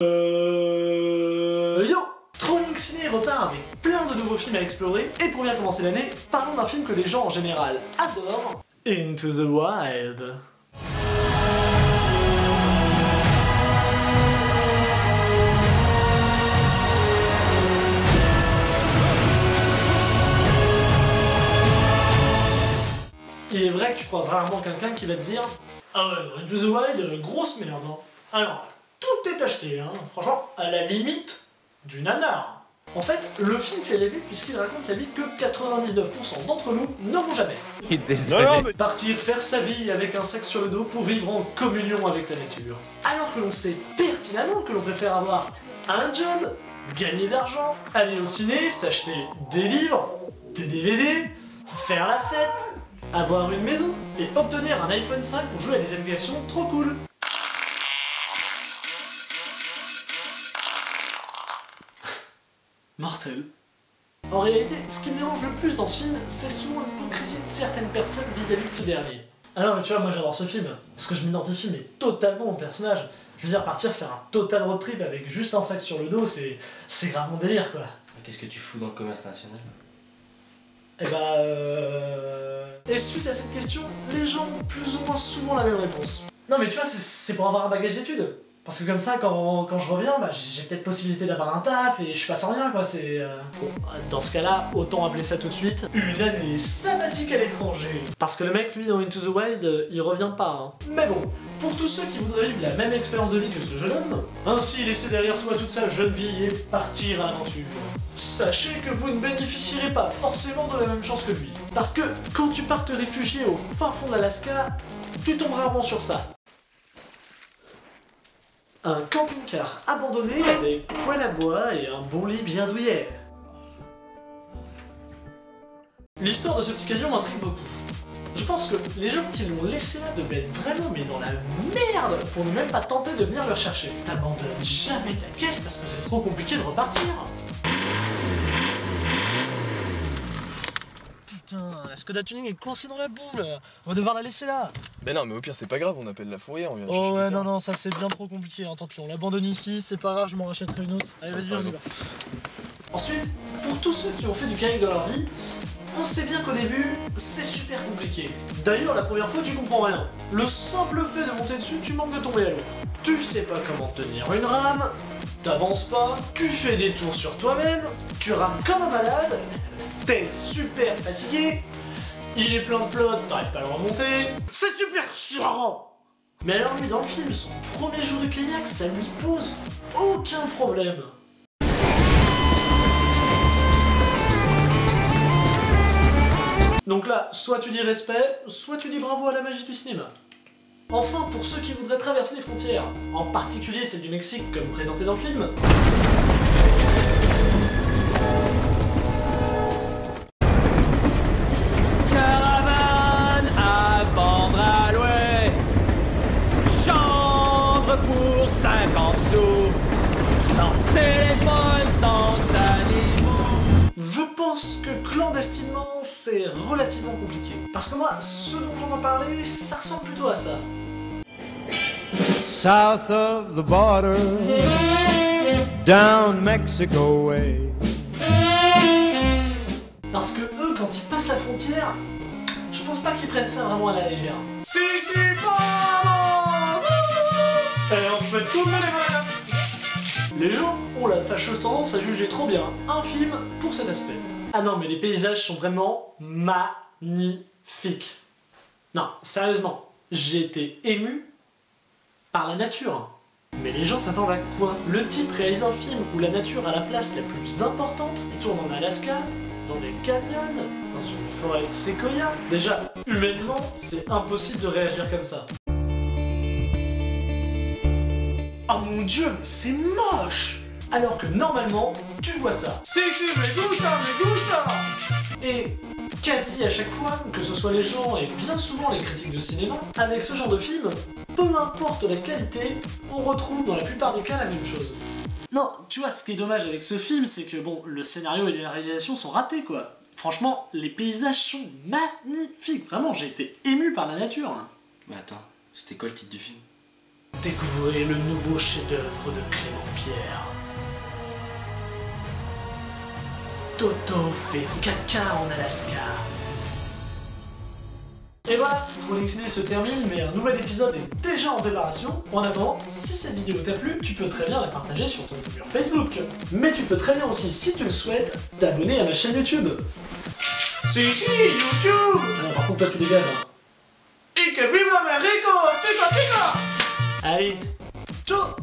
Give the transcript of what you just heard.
Yo! Trolling Ciné repart avec plein de nouveaux films à explorer, et pour bien commencer l'année, parlons d'un film que les gens en général adorent, Into the Wild. Il est vrai que tu croises rarement quelqu'un qui va te dire « Ah ouais, Into the Wild, grosse merde hein. Alors, tout est acheté, hein. Franchement, à la limite du nanar. » En fait, le film fait rêver puisqu'il raconte la vie que 99% d'entre nous n'auront jamais. Partir faire sa vie avec un sac sur le dos pour vivre en communion avec la nature. Alors que l'on sait pertinemment que l'on préfère avoir un job, gagner de l'argent, aller au ciné, s'acheter des livres, des DVD, faire la fête, avoir une maison et obtenir un iPhone 5 pour jouer à des applications trop cool. Mortel. En réalité, ce qui me dérange le plus dans ce film, c'est souvent l'hypocrisie de certaines personnes vis-à-vis de ce dernier. Ah non mais tu vois, moi j'adore ce film, parce que je m'identifie mais totalement au personnage. Je veux dire, partir faire un total road trip avec juste un sac sur le dos, c'est grave mon délire quoi. Qu'est-ce que tu fous dans le commerce national? Et Et suite à cette question, les gens ont plus ou moins souvent la même réponse. Non mais tu vois, c'est pour avoir un bagage d'études. Parce que comme ça, quand je reviens, bah, j'ai peut-être possibilité d'avoir un taf et je suis pas sans rien quoi, c'est... Bon, dans ce cas-là, autant appeler ça tout de suite une année sabbatique à l'étranger. Parce que le mec, lui, dans Into the Wild, il revient pas, hein. Mais bon, pour tous ceux qui voudraient vivre la même expérience de vie que ce jeune homme, ainsi laisser derrière soi toute sa jeune vie et partir à l'aventure, sachez que vous ne bénéficierez pas forcément de la même chance que lui. Parce que quand tu pars te réfugier au fin fond de l'Alaska, tu tombes rarement sur ça. Un camping-car abandonné avec poêle à bois et un bon lit bien douillet. L'histoire de ce petit camion m'intrigue beaucoup. Je pense que les gens qui l'ont laissé là devaient être vraiment mais dans la merde pour ne même pas tenter de venir le chercher. T'abandonnes jamais ta caisse parce que c'est trop compliqué de repartir. Putain, la Skoda Tuning est coincée dans la boule. On va devoir la laisser là. Ben non, mais au pire, c'est pas grave, on appelle la fourrière, on vient chercher. Oh ouais, non, ça c'est bien trop compliqué. Hein. Tant pis, on l'abandonne ici, c'est pas grave, je m'en rachèterai une autre. Allez, vas-y, on y va. Ensuite, pour tous ceux qui ont fait du kayak dans leur vie, on sait bien qu'au début, c'est super compliqué. D'ailleurs, la première fois, tu comprends rien. Le simple fait de monter dessus, tu manques de tomber à l'eau. Tu sais pas comment tenir une rame, t'avances pas, tu fais des tours sur toi-même, tu rames comme un malade, t'es super fatigué, il est plein de flotte, t'arrives pas à le remonter, c'est super chiant. Mais alors lui, dans le film, son premier jour de kayak, ça lui pose aucun problème. Donc là, soit tu dis respect, soit tu dis bravo à la magie du cinéma. Enfin, pour ceux qui voudraient traverser les frontières, en particulier celle du Mexique comme présenté dans le film, caravane à vendre à louer, chambre pour 50 sous, sans téléphone, sans animaux. Je pense que clandestinement, c'est relativement compliqué. Parce que moi, ce dont j'entends parler, ça ressemble plutôt à ça. South of the border, down Mexico way. Parce que eux, quand ils passent la frontière, je pense pas qu'ils prennent ça vraiment à la légère. Si, maman. Et on fait tout le monde les gens ont la fâcheuse tendance à juger trop bien un film pour cet aspect. Ah non, mais les paysages sont vraiment magnifiques. Non, sérieusement, j'ai été ému par la nature. Mais les gens s'attendent à quoi? Le type réalise un film où la nature a la place la plus importante, il tourne en Alaska, dans des canyons, dans une forêt de séquoia. Déjà, humainement, c'est impossible de réagir comme ça. Oh mon dieu, mais c'est moche! Alors que normalement, tu vois ça. Si, me gusta! Et quasi à chaque fois, que ce soit les gens et bien souvent les critiques de cinéma, avec ce genre de film, peu importe la qualité, on retrouve dans la plupart des cas la même chose. Non, tu vois, ce qui est dommage avec ce film, c'est que bon, le scénario et la réalisation sont ratés quoi. Franchement, les paysages sont magnifiques. Vraiment, j'ai été ému par la nature. Mais attends, c'était quoi le titre du film? Découvrez le nouveau chef-d'œuvre de Clément Pierre. Toto fait caca en Alaska. Et voilà, Chronique Ciné se termine, mais un nouvel épisode est déjà en préparation. En attendant, si cette vidéo t'a plu, tu peux très bien la partager sur ton mur Facebook. Mais tu peux très bien aussi, si tu le souhaites, t'abonner à ma chaîne YouTube. Si, YouTube. Non, par contre, toi, tu dégages, hein. Et que viva Mexico, tica tica. Allez, ciao.